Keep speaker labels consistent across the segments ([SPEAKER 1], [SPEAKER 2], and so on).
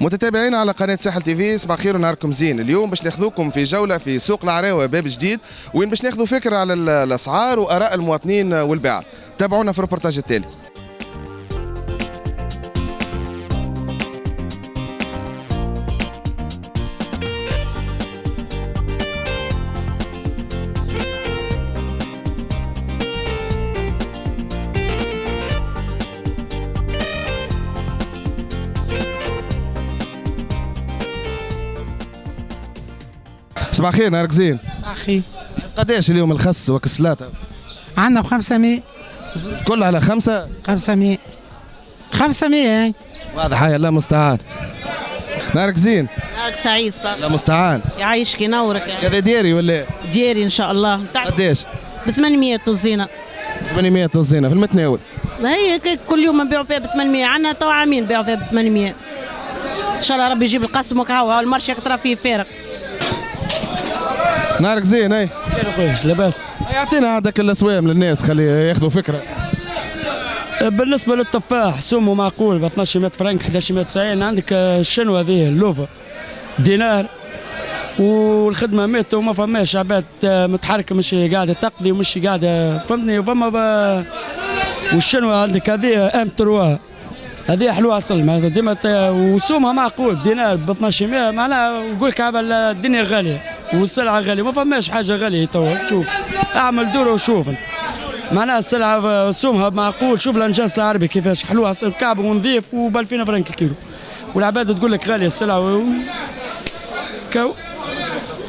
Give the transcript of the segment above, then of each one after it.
[SPEAKER 1] متتابعين على قناة ساحل تي في، صباح خير ونهاركم زين. اليوم باش ناخذوكم في جولة في سوق العراوة باب جديد، وين باش ناخذوا فكرة على الأسعار وآراء المواطنين والباعة. تابعونا في الروبورتاج التالي. صباح الخير، نهارك زين.
[SPEAKER 2] أخي
[SPEAKER 1] قداش اليوم الخس وكسلاته؟
[SPEAKER 2] عندنا ب 500.
[SPEAKER 1] كل على 5؟
[SPEAKER 2] 500 500.
[SPEAKER 1] واضح، هاي الله مستعان. نهارك زين.
[SPEAKER 3] نهارك سعيد بقى.
[SPEAKER 1] الله مستعان.
[SPEAKER 3] يعيشك ينورك.
[SPEAKER 1] كذا ديري ولا
[SPEAKER 3] ديري ان شاء الله.
[SPEAKER 1] قداش؟
[SPEAKER 3] ب 800 طزينه.
[SPEAKER 1] 800 طزينه في المتناول.
[SPEAKER 3] هي كل يوم نبيعوا فيها ب 800، عندنا تو عامين نبيعوا فيها ب 800. ان شاء الله ربي يجيب القسم وكهو، المرشي ترى فيه فارغ.
[SPEAKER 1] نهارك زين. اي
[SPEAKER 4] كويس لاباس.
[SPEAKER 1] يعطينا هذاك الاسوام للناس خلي ياخذوا فكره.
[SPEAKER 4] بالنسبه للتفاح سومه معقول ب 1200 فرنك 1190. عندك الشنو هذه اللوفا دينار، والخدمه مات وما فماش عباد متحركه، مش قاعده تقضي ومش قاعده فهمتني. وفما والشنو عندك هذه ام 3 هذه حلوه اصل معناتها ديما وسومها معقول دينار ب 1200. معناها نقول لك الدنيا غاليه والسلعه غاليه، ما فماش حاجه غاليه توا. شوف اعمل دوره وشوف معناها السلعه سومها معقول. شوف الانجاز العربي كيفاش حلوه اصل، كعب ونظيف وب 2000 فرنك الكيلو، والعباد تقول لك غاليه السلعه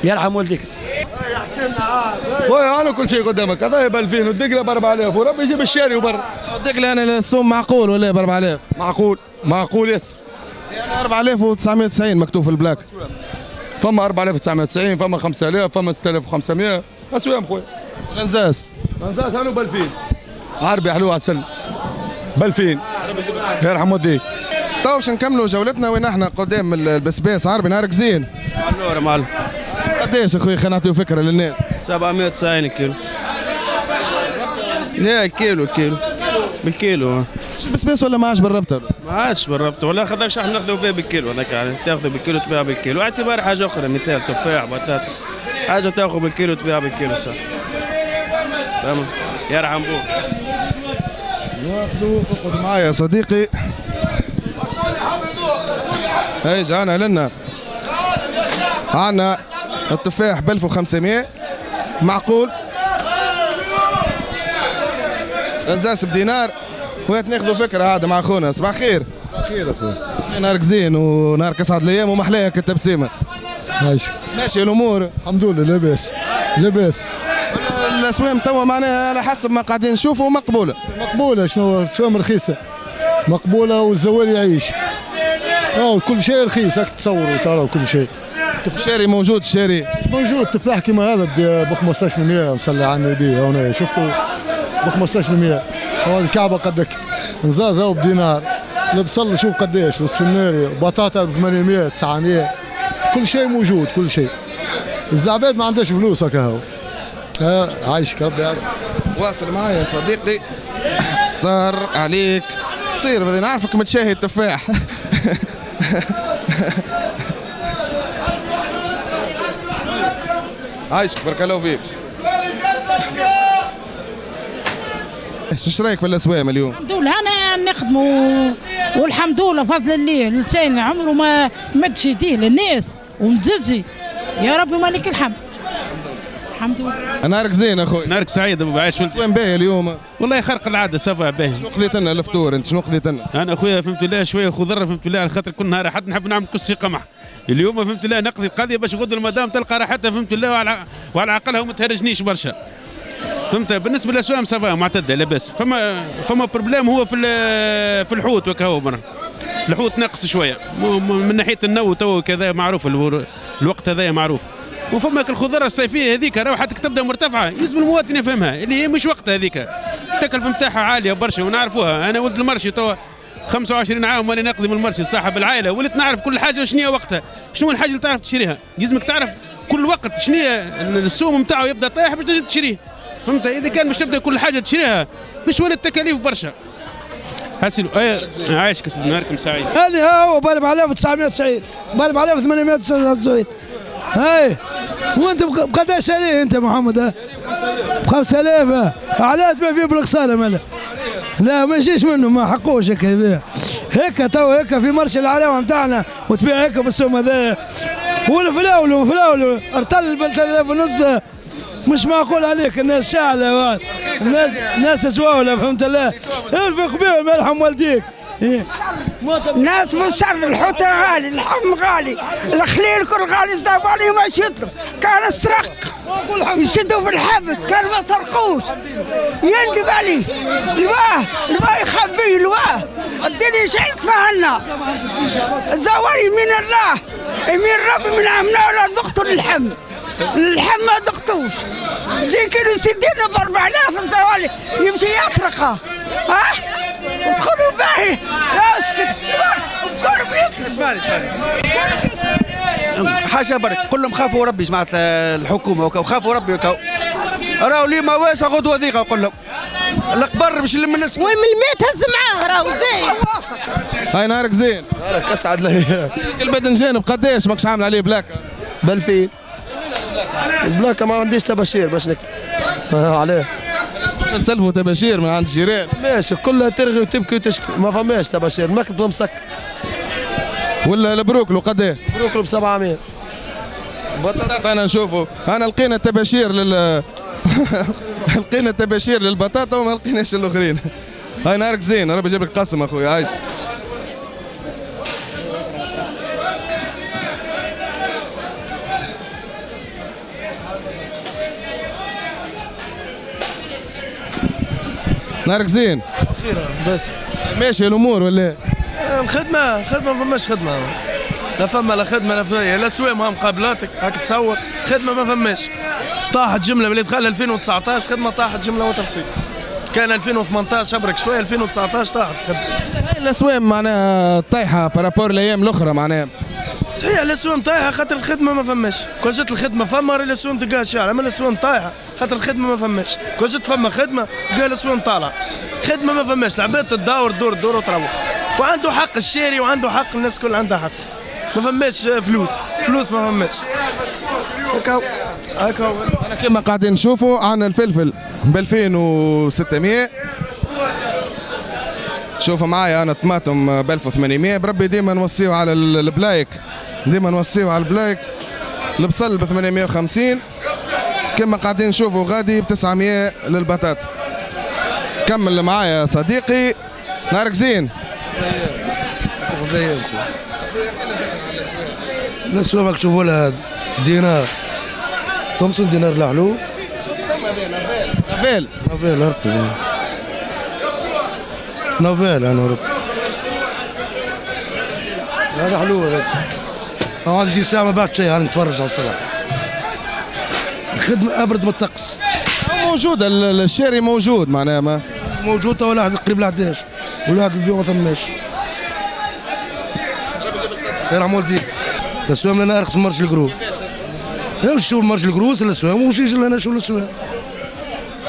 [SPEAKER 4] يرحم والديك.
[SPEAKER 5] خويا انا كل شيء قدامك، هذا ب 2000 والدقله ب 4000 وربي يجيب الشاري وبر.
[SPEAKER 1] الدقله انا السوم معقول ولا ب 4000؟
[SPEAKER 5] معقول ياسر.
[SPEAKER 1] يعني 4990 مكتوب في البلاك.
[SPEAKER 5] فما 4990، فما 5000، فما 6500 اسوام خويا.
[SPEAKER 1] الانزاز
[SPEAKER 5] انا ب 2000 عربي حلوه عسل ب 2000 يرحم والديك.
[SPEAKER 1] تو باش نكملوا جولتنا وين احنا قدام البسباس عربي. نهارك زين.
[SPEAKER 6] النور معلم.
[SPEAKER 1] قداش اخوي خلينا نعطيو فكره للناس؟
[SPEAKER 6] 790 كيلو. لا كيلو بالكيلو.
[SPEAKER 1] مش البسباس ولا ما عادش بالربطه؟
[SPEAKER 6] ما عادش بالربط ولا خذاكش احنا ناخذوا فيه بالكيلو. هذاك يعني تاخذه بالكيلو تبيع بالكيلو، اعتبار حاجه اخرى مثال تفاح بطاطا حاجه تاخذ بالكيلو تبيع بالكيلو صح. تمام يرحم بوك.
[SPEAKER 1] نواصلوا، اقعد معايا يا صديقي. هاي جانا لنا عندنا التفاح ب 1500 معقول، الانزاس بدينار. وهات ناخذوا فكره هذا مع اخونا. صباح الخير.
[SPEAKER 5] خير اخويا.
[SPEAKER 1] نهارك زين ونهارك اسعد الايام ومحلاك التبسيمه.
[SPEAKER 5] ماشي
[SPEAKER 1] ماشي الامور.
[SPEAKER 5] الحمد لله لاباس.
[SPEAKER 1] الاسوام توا معناها على حسب ما قاعدين نشوفوا مقبوله.
[SPEAKER 5] شنو الاسوام رخيصه مقبوله والزوال يعيش. كل شيء رخيص راك تصوروا ترى كل شيء.
[SPEAKER 1] الشاري موجود. الشاري
[SPEAKER 5] موجود تفاح كيما هذا ب 1500 مصلي على النبي. هنا شفتوا ب 1500. هو الكعبه قدك نزاز هو بدينار. البصل شوف قداش، والسناري بطاطا ب 800 900. كل شيء موجود كل شيء. الزعباد ما عندهاش فلوس هكا هو. عايشك ربي يعافيك.
[SPEAKER 1] واصل معايا يا صديقي. ستار عليك تصير بدي نعرفك متشاهي التفاح. عايشك بارك الله فيك. ايش رايك في الاسوام اليوم؟
[SPEAKER 2] الحمد لله انا نخدموا والحمد لله بفضل الله. الانسان عمره ما مدش يديه للناس ومتززي. يا ربي مالك الحمد. الحمد لله.
[SPEAKER 1] نهارك زين اخوي.
[SPEAKER 6] نهارك سعيد ابو عايش في
[SPEAKER 1] الاسوام باهي اليوم.
[SPEAKER 6] والله خرق العاده سافا باهي.
[SPEAKER 1] شنو قضيت لنا الفطور انت؟ شنو قضيت لنا؟
[SPEAKER 6] انا اخويا فهمت الله شويه خضره فهمت الله على خاطر كل نهار حد نحب نعمل كسي قمح. اليوم فهمت الله نقضي القضيه باش غد المدام تلقى راحتها فهمت الله وعلى عقلها وما تهرجنيش برشا. فهمت. بالنسبه للاسوام سافا معتدله لاباس. فما بروبليم هو في الحوت وكهو مرة. الحوت ناقص شويه من ناحيه النو تو كذا معروف الوقت هذايا معروف. وفما الخضره الصيفيه هذيك روحتك تبدا مرتفعه يلزم المواطن يفهمها اللي هي مش وقتها هذيك. التكلفه نتاعها عاليه برشا ونعرفوها. انا ولد المرشي توا 25 عام وانا نقضي من المرشي صاحب العائله، وليت نعرف كل حاجه وشنو هي وقتها. شنو الحاجه اللي تعرف تشريها؟ يلزمك تعرف كل وقت شنو هي السوم نتاعو يبدا طايح باش تجي تشريه. فهمت. اذا كان باش تبدا كل حاجه تشريها باش ولات تكاليف برشا. حسن عايشك سيدي نهاركم سعيد.
[SPEAKER 7] هذه هو ب 4990 ب 4899 هاي. وانت بقداش شاريه انت محمد؟ ب 5000 علاه تبيع فيه بالقصاله مالا؟ لا ما يجيش منه ما حقوش هيك يبيع هيك تو هيك في مرش العلاوه نتاعنا وتبيع هيك بالسوم هذا. والفلاولو ارتل ب 3000 ونص مش معقول عليك. الناس شاعله الناس زواوله فهمت الله. الفق بيهم يرحم والديك.
[SPEAKER 8] الناس بالشر الحوتة غالي اللحم غالي الخليل كل غالي صدقوا عليه ما يشدوا كان سرق يشدوا في الحبس كان ما سرقوش يندب عليه الواه يخبيه الواه الدنيا شعلت فهنا الزواري من الله من ربي من عمنا ولا ذقتوا اللحم ما ذقتوش زي كانوا يسدينا ب 4000 الزوالي يمشي يسرقها ها ودخلوا باهي اسكت
[SPEAKER 9] اسمعني حاجه برك كلهم خافوا ربي جماعه الحكومه وخافوا ربي راهو لي ما واسع غدوه ضيقه نقول لهم القبر باش نلم الناس
[SPEAKER 3] وين من الميت هز معاه راهو زين.
[SPEAKER 1] هاي نهارك زين.
[SPEAKER 9] نهارك اسعد لي.
[SPEAKER 1] الباذنجان بقداش ماكش عامل عليه بلاكه؟
[SPEAKER 9] ب 2000 البلاكه ما عنديش تباشير باش نكتب عليه.
[SPEAKER 1] تسلفوا تباشير من عند الجيران؟
[SPEAKER 9] ماشي كلها ترغي وتبكي وتشكي ما فماش تباشير المكتب مسك.
[SPEAKER 1] ولا البروكلو قداه؟
[SPEAKER 9] البروكلو ب 700.
[SPEAKER 1] بطاطا انا نشوفوا انا لقينا التباشير لقينا التباشير للبطاطا وما لقيناش الاخرين. هاي نهارك زين ربي يجيب لك قسم اخويا عايش. نهارك زين.
[SPEAKER 7] بس
[SPEAKER 1] ماشي الامور ولا؟
[SPEAKER 7] الخدمه ما فماش خدمه. لا فما لا خدمه لا فيا لا سوى مقابلاتك هاك تصور خدمه ما فماش. طاحت جمله اللي دخل 2019 خدمه طاحت جمله وتفصيل. كان 2018 ابرك شويه 2019 طاحت خدمه.
[SPEAKER 1] هاي الاسوام معناها طايحه بارابور الايام الاخرى معناها.
[SPEAKER 7] صحيح الاسوام طايحه خاطر الخدمه ما فماش. كون جات الخدمه فما الاسوام تلقاها شاعله اما الاسوام طايحه خاطر الخدمه ما فماش. كون جات فما خدمه تلقى الاسوام طالعه. خدمه ما فماش العباد تدور دور وتروح. وعنده حق الشاري وعنده حق الناس كل عندها حق. ما فماش فلوس ما فماش. هكا
[SPEAKER 1] انا كما قاعدين نشوفوا عندنا الفلفل ب 2600. شوفوا معايا انا طماطم ب 1800. بربي ديما نوصيو على البلايك البصل ب 850 كما قاعدين نشوفوا غادي ب 900 للبطاطا. كمل معايا صديقي نهارك زين.
[SPEAKER 7] الاسواق ماك تشوفوا لها دينار تومسون دينار لحلو نوفيل هرت نوفيل انا هرت هذا حلو هذا يجي ساعه ما بعد شيء نتفرج على الصلاه. الخدمه ابرد من الطقس.
[SPEAKER 1] موجودة الشاري موجود معناها ما
[SPEAKER 7] موجود تو واحد قريب ل 11 والواحد البيوم ما تماش. يرحم والديك الاسوام لنا ارخص من مرش القروس. نمشيو لمرش القروس الاسوام ومشي لنا شو الاسوام.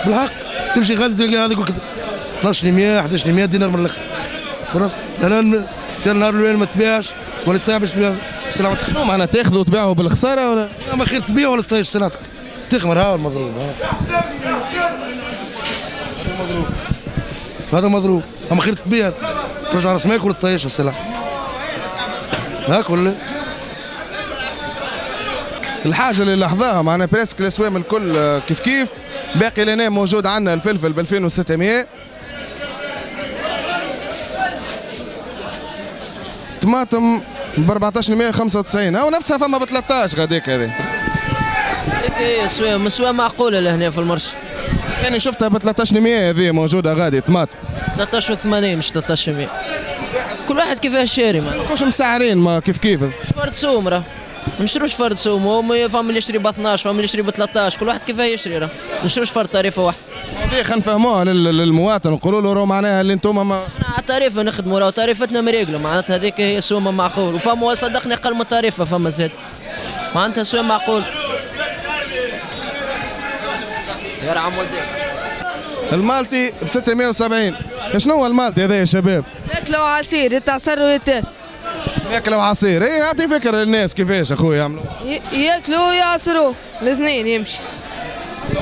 [SPEAKER 7] بالحق تمشي غادي تلقى هذا يقول 12100 11100 دينار من الاخر. خلاص انا في النهار الاول ما تبيعش ولا تبيع باش تبيع السلعه.
[SPEAKER 1] شنو معناها تاخذوا وتبيعوا بالخساره ولا؟
[SPEAKER 7] ما خير تبيع ولا تطيش سلعتك تخمر. ها المضروب هذا مضروب اما خير تبيع ترجع راس مالك ولا تطيش السلعه. هاك ولا
[SPEAKER 1] الحاجه اللي لاحظاها معنا بريسك الاسوام الكل كيف باقي لنا موجود عندنا الفلفل ب 2600. طماطم ب 1495 او نفسها فما ب 13 غاديك هذه.
[SPEAKER 10] هيك سوام معقوله لهنا في المرش.
[SPEAKER 1] كاني شفتها ب 1300 هذه موجوده غادي طماطم
[SPEAKER 10] 1380 مش 1300. كل واحد كيفاش شاري ما
[SPEAKER 1] كوش مسعرين ما كيف
[SPEAKER 10] مش فرد سوم راه ما نشروش فرد سوم. هو فما اللي يشري ب 12 فما اللي يشري ب 13 كل واحد كيفاه يشري راه ما نشروش فرد طريفه واحده.
[SPEAKER 1] هذه خلينا نفهموها للمواطن نقولوا له راه معناها اللي انتم ما
[SPEAKER 10] على طريفه نخدموا راه طريفتنا مريقله معناتها هذيك هي سوم معقول. وفما صدقني اقل من طريفه فما زاد معناتها سوم معقول. يرحم والديك.
[SPEAKER 1] المالتي ب 670. شنو هو المالتي هذا يا شباب؟
[SPEAKER 11] ياكلوا عصير يتعصر ويتاكل.
[SPEAKER 1] ياكلوا عصير، اي اعطي فكره للناس كيفاش اخويا يعملوا.
[SPEAKER 11] ياكلوا ويعصروا الاثنين يمشي.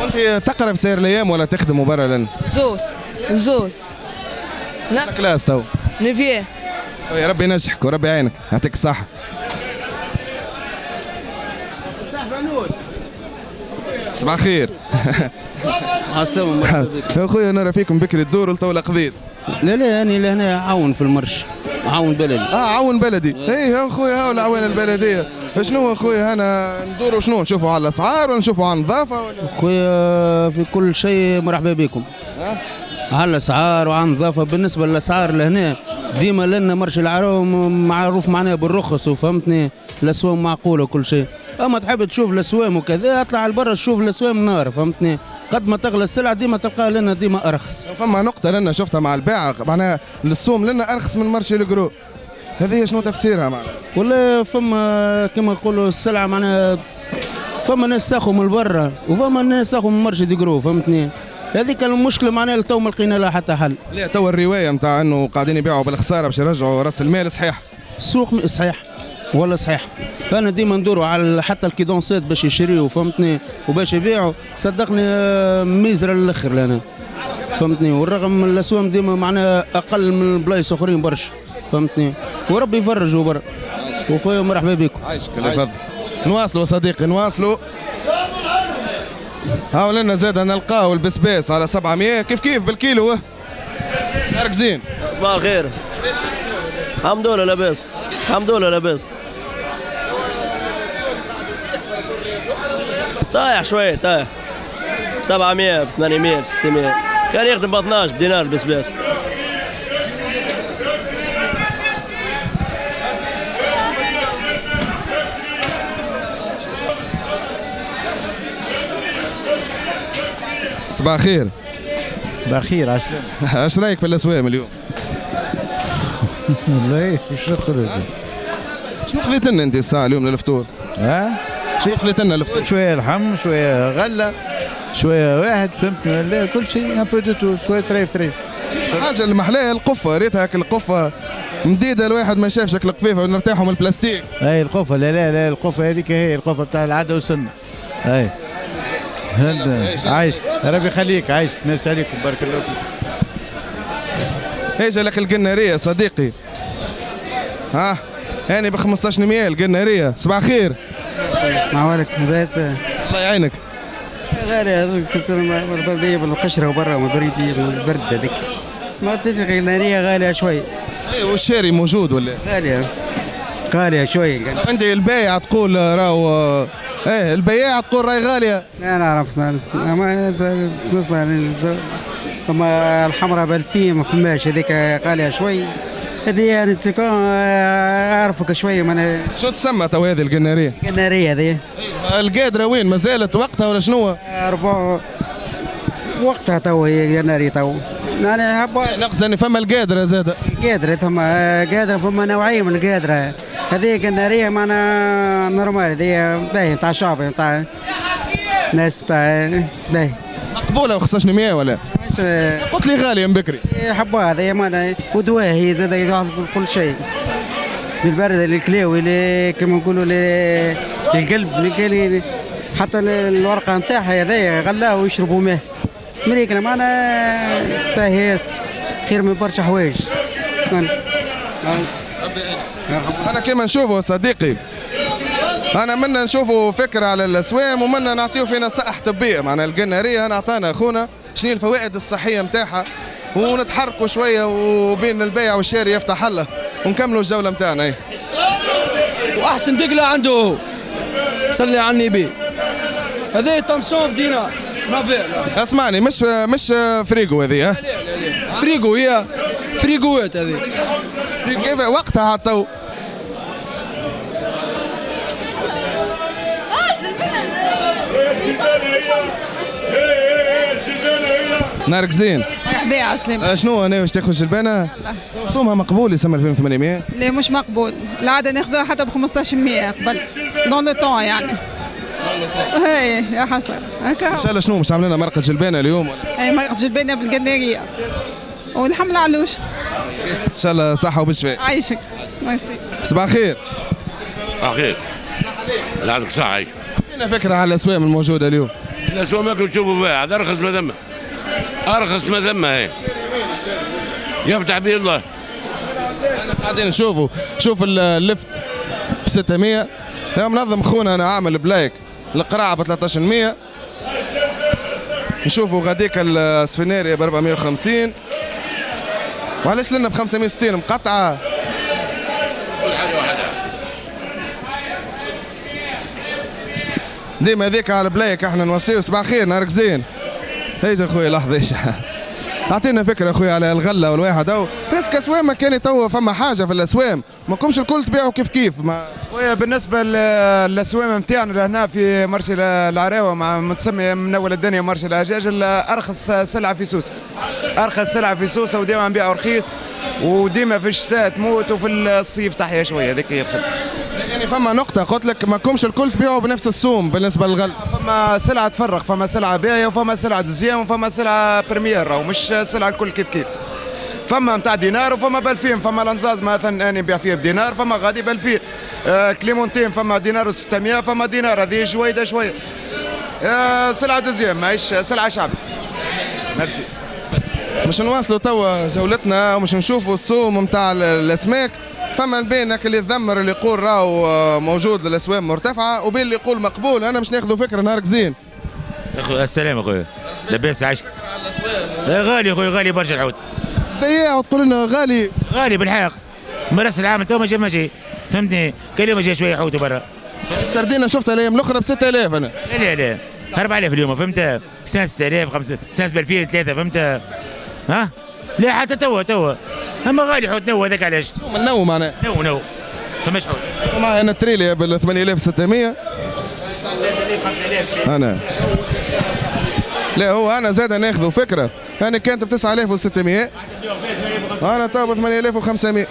[SPEAKER 1] انت تقرا في سير الايام ولا تخدموا برا لنا؟
[SPEAKER 11] زوز.
[SPEAKER 1] لا كلاس تو.
[SPEAKER 11] نيفيه.
[SPEAKER 1] يا ربي ينجحك وربي يعينك، يعطيك الصحة. صباح الخير.
[SPEAKER 12] عسلامة.
[SPEAKER 1] يا خويا نرى فيكم بكري الدور ولتو قضيت.
[SPEAKER 12] لا أنا لهنا عاون في المرش، عاون بلدي.
[SPEAKER 1] عاون بلدي. اي يا خويا هاو العوان البلدية. شنو اخويا هنا ندوروا شنو نشوفوا على الاسعار ولا نشوفوا على النظافة ولا؟
[SPEAKER 12] خويا في كل شيء مرحبا بكم. على الاسعار وعن النظافة. بالنسبة للاسعار لهنا ديما لنا مرش العراو معروف معناه بالرخص وفهمتني، الاسوام معقولة وكل شيء. اما تحب تشوف الاسوام وكذا اطلع على برا تشوف الاسوام نار فهمتني. قد ما تغلى السلعة ديما تلقاها لنا ديما ارخص.
[SPEAKER 1] فما نقطة لنا شفتها مع الباعة معناها السوم لنا ارخص من مرشي القرو. هذه شنو تفسيرها معناها؟
[SPEAKER 12] والله فما كما نقولوا السلعة معناها فما ناس ساخوا من برا وفما ناس ساخوا من مرشي ديقرو فهمتني. هذيك المشكلة معناها تو ما لقينا لها حتى حل.
[SPEAKER 1] لا تو الرواية نتاع انه قاعدين يبيعوا بالخسارة باش يرجعوا راس المال صحيح.
[SPEAKER 12] السوق صحيح ولا صحيح. فانا ديما ندوروا على حتى الكيدونسات باش يشريوا فهمتني وباش يبيعوا صدقني ميزره للاخر لنا فهمتني. والرغم الاسوام ديما معناها اقل من بلايص اخرين برشا فهمتني. وربي يفرجوا برا. وخويا مرحبا بكم.
[SPEAKER 1] عايشك الله يفضل. نواصلوا صديقي نواصلوا. هاو لنا زاد نلقاو البسباس على 700 كيف بالكيلو. مركزين.
[SPEAKER 13] صباح الخير. الحمد لله لاباس. الحمد لله لاباس. طايح شوية طايح 700 ب 800 ب 600. كان يخدم ب 12 دينار البسباس.
[SPEAKER 1] صباح الخير.
[SPEAKER 14] بخير عسلامة.
[SPEAKER 1] اش رايك في الاسوام اليوم؟
[SPEAKER 14] والله ايش نقول
[SPEAKER 1] شنو خذيت لنا انت الساعة اليوم للفطور؟ شنو خذيت لنا الفطور؟
[SPEAKER 14] شوية لحم شوية غلة شوية واحد فهمتني ولا كل شيء ان بو دو تو شوية طريف.
[SPEAKER 1] الحاجة اللي محلاها القفة ريتها هاك القفة مديدة الواحد ما شافش هاك القفيفة ونرتاحوا من البلاستيك.
[SPEAKER 14] اي القفة لا القفة هذيك هي القفة بتاع العادة والسنة. اي عايش ربي يخليك عايش ناس عليكم بارك الله فيك.
[SPEAKER 1] اجا لك القنارية صديقي. ها هاني ب 1500 القنارية. صباح الخير.
[SPEAKER 15] معوالك بس
[SPEAKER 1] الله يعينك.
[SPEAKER 15] غالي كنت مرضية بالقشرة وبرا مبريدي البرد هذيك ما تدري القنارية غالية شوي.
[SPEAKER 1] اي والشاري موجود ولا؟
[SPEAKER 15] غالية شوي.
[SPEAKER 1] انت البايع تقول راهو ايه البياع تقول راهي غالية.
[SPEAKER 15] لا نعرف بالنسبة اما الحمراء ب 2000 ما فماش هذيك غالية شوي. هذه يعني تكون اعرفك شوي من
[SPEAKER 1] شو تسمى تو هذه القنارية؟
[SPEAKER 15] القنارية هذه
[SPEAKER 1] القادرة وين ما زالت وقتها ولا شنو؟
[SPEAKER 15] وقتها تو هي قنارية تو. يعني
[SPEAKER 1] نقصد فما القادرة زادة.
[SPEAKER 15] القادرة ثم قادرة فما نوعية من القادرة. هذه قنارية معنا نورمال هذه باهي نتاع شعب نتاع ناس نتاع باهي.
[SPEAKER 1] مقبولة ب 1500 ولا؟ قلت لي غالية من بكري.
[SPEAKER 15] حبوها هذه معنا ودواء هي زاد يقعد كل شيء. بالبرد للكلاوي كما نقولوا للقلب حتى الورقة نتاعها هذه غلاها ويشربوا ماء. مريكنا معنا باهي خير من برشا حوايج.
[SPEAKER 1] أنا كما نشوفه صديقي أنا منا نشوفوا فكرة على الأسوام ومنا نعطيه في نصائح طبية. معنا القنارية أنا أعطانا أخونا شنو الفوائد الصحية نتاعها ونتحركوا شوية وبين البيع والشاري يفتح الله ونكملوا الجولة نتاعنا.
[SPEAKER 16] وأحسن دقلة عنده صلي على النبي. هذه طمسون بدينار.
[SPEAKER 1] اسمعني مش فريقو هذه. ها
[SPEAKER 16] فريقو هي فريقوات هذه.
[SPEAKER 1] كيف وقتها تو ناركزين.
[SPEAKER 17] مرحبا عسلامة.
[SPEAKER 1] شنو انا باش تاخذ جلبانه؟ رسومها مقبول يسمى 2800.
[SPEAKER 17] لا مش مقبول. العادة ناخذها حتى ب 1500 قبل دون لو طون يعني. اي يا حسن هكا.
[SPEAKER 1] ان شاء الله شنو مش عاملين لنا مرقه جلبانه اليوم؟
[SPEAKER 17] اي مرقه جلبانه بالقناريه والحمل علوش.
[SPEAKER 1] ان شاء الله صحه وبالشفاء.
[SPEAKER 17] عايشك. ميرسي.
[SPEAKER 1] صباح الخير.
[SPEAKER 18] صباح الخير. لا عندك صحه.
[SPEAKER 1] اعطينا فكره على الاسواق الموجوده اليوم.
[SPEAKER 18] الاسواق ماكل تشوفوا فيها هذا ارخص ما ثم. ارخص ما ثم هي. يفتح به الله.
[SPEAKER 1] قاعدين نشوفوا شوف اللفت ب 600. منظم خونا انا عامل بلايك القراعه ب 1300. نشوفوا غاديك السفناريا ب 450. وعلاش لنا ب 560 مقطعه. ديما هذيك على بلايك احنا نوصيو. صباح الخير نهارك زين. هيجا خويا لحظه ايش اعطينا فكره خويا على الغله والواحد او ريسك اسوام. كان تو فما حاجه في الاسوام ماكمش الكل تبيعوا كيف كيف. ما
[SPEAKER 19] خويا بالنسبه للاسوام نتاعنا لهنا في مرشي العراوه مع متسمي من اول الدنيا مرشي الدجاج ارخص سلعه في سوسه. ارخص سلعه في سوسه وديما نبيعوا رخيص وديما في الشتاء تموت وفي الصيف تحيا شويه. هذيك هي الخدمه.
[SPEAKER 1] يعني فما نقطة قلت لك ماكمش الكل تبيعوا بنفس السوم بالنسبة للغل.
[SPEAKER 19] فما سلعة تفرق. فما سلعة باهية وفما سلعة دوزيام وفما سلعة بريمير ومش سلعة الكل كيف كيف. فما نتاع دينار وفما ب2000. فما لنزاز مثلا أنا نبيع فيه بدينار. فما غادي ب2000. كليمونتين فما دينار و600. فما دينار هذه شوية شوية. سلعة دوزيام ماهيش سلعة شعبي. ميرسي.
[SPEAKER 1] باش نواصلوا توا جولتنا ومش نشوفوا السوم نتاع الأسماك. فما بينك اللي يذمر اللي يقول راهو موجود للاسوام مرتفعه وبين اللي يقول مقبول. انا مش ناخذوا فكره نهارك زين.
[SPEAKER 20] السلام اخويا لاباس عايشك. غالي اخويا غالي برشا الحوت.
[SPEAKER 1] بياع وتقول لنا غالي.
[SPEAKER 20] غالي بالحق. مرس العام تو ما جاي فهمتني. كان اليوم جاي شويه حوت برا.
[SPEAKER 1] السردينه شفتها الايام الاخرى ب 6000 انا.
[SPEAKER 20] لا 4000 اليوم فهمت. سنه 6000 5 سنه ب 2000 3 فهمت. ها لا حتى توا اما غالي حوت نو. هذاك علاش
[SPEAKER 1] نو معناه
[SPEAKER 20] نو فماش حوت.
[SPEAKER 1] معي انا التريليا بال 8600.
[SPEAKER 20] 5000
[SPEAKER 1] انا لا هو انا زاد ناخذوا فكره. انا كانت ب 9600 انا تو ب 8500.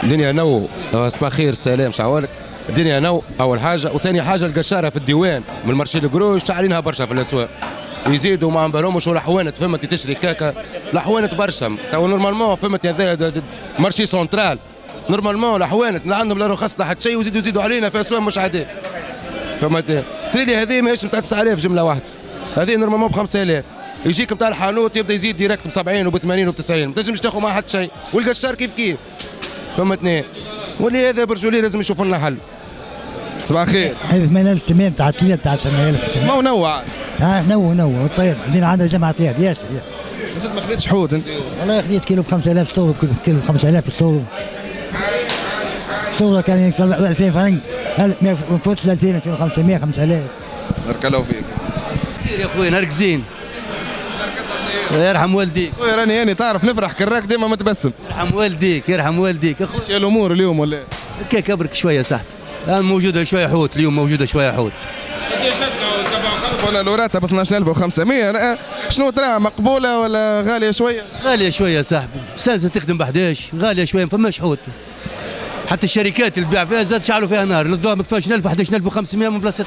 [SPEAKER 21] الدنيا نو. صباح الخير سلام شعورك. الدنيا نو اول حاجه. وثاني حاجه القشاره في الديوان من مرشي القروش شاعرينها برشا في الاسواق. يزيدوا ما بالهمش والحوانت فهمت تشري كاكا. الحوانت برشا تو نورمالمون فهمت هذا مارشي سونترال. نورمالمون الحوانت لا عندهم لا رخص لا حتى شيء ويزيدوا علينا في اسواق مش عاديه. فهمت تريلي هذه ماهيش نتاع 9000 جمله واحده. هذه نورمالمون ب 5000. يجيك نتاع الحانوت يبدا يزيد ديريكت ب 70 وب 80 وب 90. ما تنجمش تاخذ معاه حتى شيء. والقشار كيف فهمتني. واللي هذا برجولي لازم يشوفوا لنا حل. صباح الخير.
[SPEAKER 22] هذه 8000 تاع التريلة تاع 8000.
[SPEAKER 1] ما هو نوع.
[SPEAKER 22] نو طيب عندنا عندنا جماعة طيب ياسر.
[SPEAKER 1] بس انت ما خذيتش حوت انت؟
[SPEAKER 22] والله خذيت كيلو ب 5000 صورة. كيلو ب 5000 الصورة. الصورة كان يكسب 2000 فرنك. ما نفوتش 2000 2500 5000.
[SPEAKER 1] بارك الله فيك.
[SPEAKER 23] خير يا اخوي نهارك زين. يرحم والديك.
[SPEAKER 1] خويا راني تعرف نفرح كراك ديما متبسم.
[SPEAKER 23] يرحم والديك اخويا.
[SPEAKER 1] ايش الامور اليوم ولا؟
[SPEAKER 23] هكاك ابرك شويه صاحبي. موجوده شويه حوت اليوم موجوده شويه حوت.
[SPEAKER 1] ولا لوراتها ب 12500. شنو تراها مقبوله ولا غاليه شويه؟
[SPEAKER 23] غاليه شويه صاحبي. سانسه تخدم ب 11 غاليه شويه ما فماش حوت. حتى الشركات اللي تبيع فيها زاد شعلوا فيها نار. ردوها ب 12000 و 11500 من بلاصتها.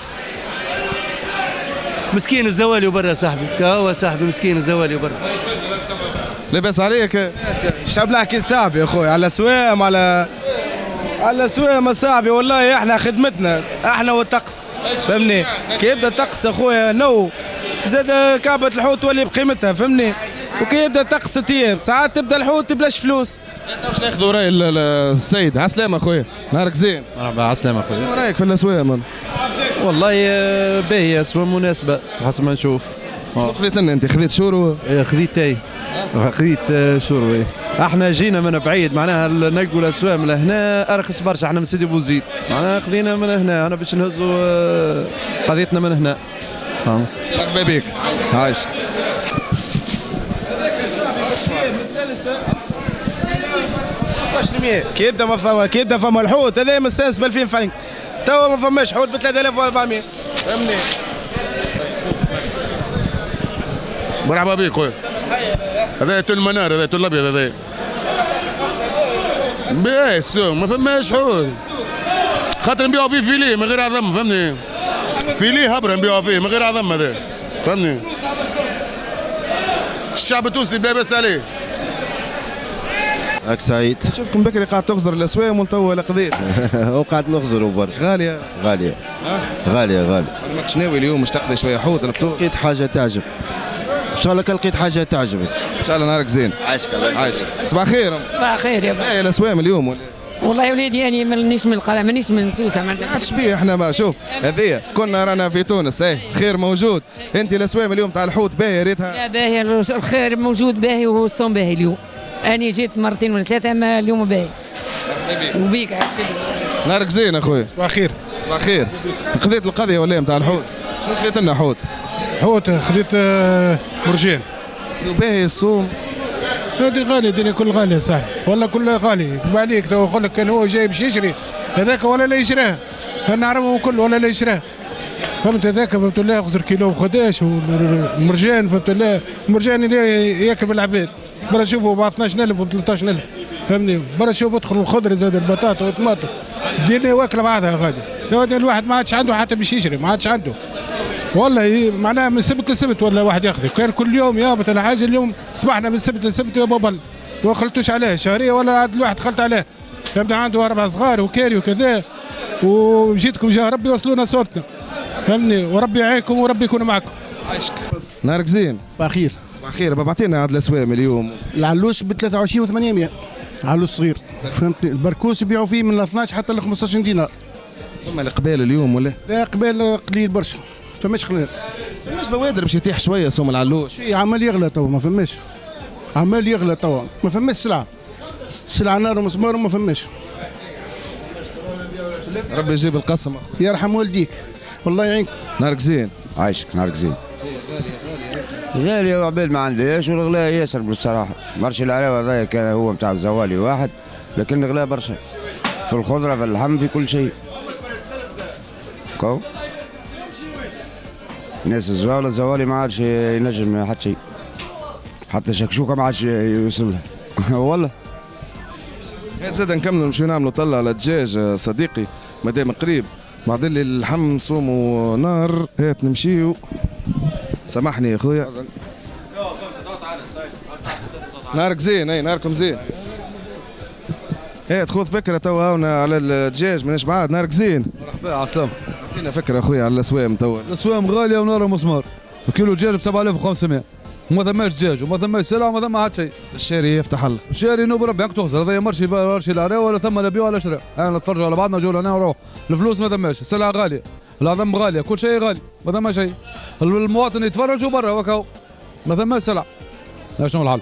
[SPEAKER 23] مسكين الزوالي وبرا صاحبي. هو صاحبي مسكين الزوالي وبرا.
[SPEAKER 1] لاباس عليك؟
[SPEAKER 19] شاب نحكي صاحبي يا اخوي على سوام على الاسوام صاحبي. والله احنا خدمتنا احنا والطقس فهمني. كي يبدا الطقس اخويا نو زاد كعبة الحوت تولي بقيمتها فهمني. وكي يبدا الطقس طيب ساعات تبدا الحوت بلاش فلوس.
[SPEAKER 1] واش ناخذوا راي السيد؟ عسلامة اخويا نهارك زين.
[SPEAKER 24] مرحبا عسلامة اخويا.
[SPEAKER 1] شنو رايك في الاسوام؟
[SPEAKER 24] والله باهية اسوام مناسبة حسب ما نشوف.
[SPEAKER 1] شنو خذيت لنا انت؟ خذيت شورو؟
[SPEAKER 24] خذيت اي خذيت شورو. احنا جينا من بعيد معناها نلقوا الاسوام لهنا ارخص برشا. احنا من سيدي بوزيد معناها خذينا من هنا. انا باش نهزوا قضيتنا من هنا.
[SPEAKER 1] مرحبا بك عايش.
[SPEAKER 19] كي يبدا فما الحوت هذا مستانس ب 2000 فرنك. توا ما فماش حوت ب 3400 فهمني.
[SPEAKER 18] مرحبا بك خويا. هذا تل منار هذا تل الابيض هذا. باهي السوق ما فماش حوت. خاطر نبيعوا فيه فيليه من غير عظم فهمني. فيليه هبره نبيعوا فيه من غير عظم هذا فهمني. الشعب التونسي بلا باس عليه.
[SPEAKER 1] هاك سعيد. نشوفكم بكري قاعد تغزر الاسوام وتوا لقضيت.
[SPEAKER 24] وقاعد نغزروا برك.
[SPEAKER 1] غاليه.
[SPEAKER 24] غاليه. غاليه.
[SPEAKER 1] ماكش ناوي اليوم مش تقضي شويه حوت الفطور؟
[SPEAKER 24] لقيت حاجه تعجب. ان شاء الله لقيت حاجه تعجب بس.
[SPEAKER 1] ان شاء الله نهارك زين.
[SPEAKER 24] عايشك الله
[SPEAKER 1] عايشك. صباح الخير.
[SPEAKER 2] صباح الخير يا
[SPEAKER 1] بابا. الاسوام اليوم ولا؟
[SPEAKER 2] والله يا وليدي اني مانيش من القلعه مانيش من سوسه ما
[SPEAKER 1] عادش بيه احنا ما شوف هذيا كنا رانا في تونس خير موجود. انت الاسوام اليوم تاع الحوت باهيه ريتها؟
[SPEAKER 2] لا باهيه الخير موجود باهي والصوم باهي اليوم. اني جيت مرتين ولا ثلاثه اما اليوم باهي. وبيك
[SPEAKER 1] نهارك زين اخويا.
[SPEAKER 4] صباح الخير.
[SPEAKER 1] صباح الخير. خذيت القضيه ولا نتاع الحوت؟ شنو خذيت لنا حوت؟
[SPEAKER 4] حوت خذيت مرجان.
[SPEAKER 1] باهي الصوم.
[SPEAKER 4] هذه غالية الدنيا كل غالية صح والله كلها غالية عليك تو يقول لك كان هو جاي باش يشري هذاك ولا لا يشراه نعرفهم الكل ولا لا يشراه فهمت هذاك فهمت الله يخسر كيلو وخداش والمرجان فهمت الله المرجان اللي ياكل بالعباد برا شوفوا ب 12000 و 13000 فهمني برا شوف ادخل الخضر زاد البطاطا والطماطم الدنيا واكله بعضها غادي الواحد ما عادش عنده حتى باش يشري ما عادش عنده والله معناها من سبت لسبت ولا واحد ياخذ كان كل يوم يابط ولا حاجه اليوم صبحنا من سبت لسبت يا بابا ما خلطوش عليه شهريه ولا عاد الواحد خلط عليه فهمت عنده 4 صغار وكاري وكذا ومشيتكم جاه ربي يوصلونا صوتنا فهمني وربي يعينكم وربي يكون معكم.
[SPEAKER 1] عايشك. نهارك زين.
[SPEAKER 24] صباح الخير.
[SPEAKER 1] صباح الخير. بابا اعطينا هاد الاسوام اليوم.
[SPEAKER 24] العلوش ب 23 و800 علوش صغير فهمتني. البركوس يبيعوا فيه من 12 حتى ل 15 دينار.
[SPEAKER 1] ثم القبال اليوم ولا؟
[SPEAKER 24] لا قبال قليل برشا فماش خلال.
[SPEAKER 1] فماش بوادر باش يتيح شويه سوم العلوش.
[SPEAKER 24] عمال يغلى توا ما فماش. عمال يغلى توا ما فماش سلعه. السلعه نار ومسمار وما فماش.
[SPEAKER 1] ربي يجيب القسم.
[SPEAKER 24] يرحم والديك والله يعينك.
[SPEAKER 1] نهارك زين.
[SPEAKER 24] عايشك نهارك زين. غالية وعباد ما عندهاش والغلاء ياسر بالصراحة. مرشي العراوي هذايا كان هو نتاع الزوالي واحد لكن الغلاء برشا. في الخضرة في اللحم في كل شيء. كو ناس الزوالي ما عادش ينجم حتى شيء. حتى شكشوكة ما عادش يوصل لها. والله.
[SPEAKER 1] زاد نكملوا نمشيو نعملوا طلة على الدجاج صديقي مادام قريب بعدين لي اللحم صوموا نار هات نمشيو. سامحني يا خويا. نهارك زين. اي نهاركم زين. ايه خذ فكره توا هنا على الدجاج ماناش بعاد. نهارك زين.
[SPEAKER 5] مرحبا عسلام.
[SPEAKER 1] اعطينا فكره اخويا على الاسوام توا.
[SPEAKER 5] الاسوام غاليه ونار ومسمار. كيلو دجاج ب 7500 وما ثماش دجاج وما ثماش سلعه وما ثم حتى شيء.
[SPEAKER 1] الشاري يفتح الله.
[SPEAKER 5] الشاري نوب ربي هاك تخسر هذا مرشي العراوي ولا ثم لا بيع ولا شراء. انا نتفرجوا على بعضنا نجوا لهنا ونروح. الفلوس ما ثماش السلعه غاليه العظم غاليه كل شيء غالي ما ثم شيء. المواطن يتفرجوا برا وكاو ما ثماش سلعه. شنو الحل؟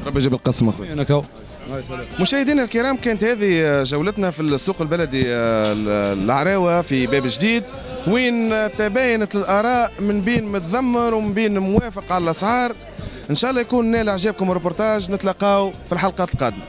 [SPEAKER 1] ربي يجيب القسم اخويا.
[SPEAKER 5] انا كاو.
[SPEAKER 1] مشاهدينا الكرام كانت هذه جولتنا في السوق البلدي العراوه في باب جديد وين تباينت الاراء من بين متذمر ومن بين موافق على الاسعار. ان شاء الله يكون نال اعجابكم الريبورتاج. نتلاقاو في الحلقات القادمه.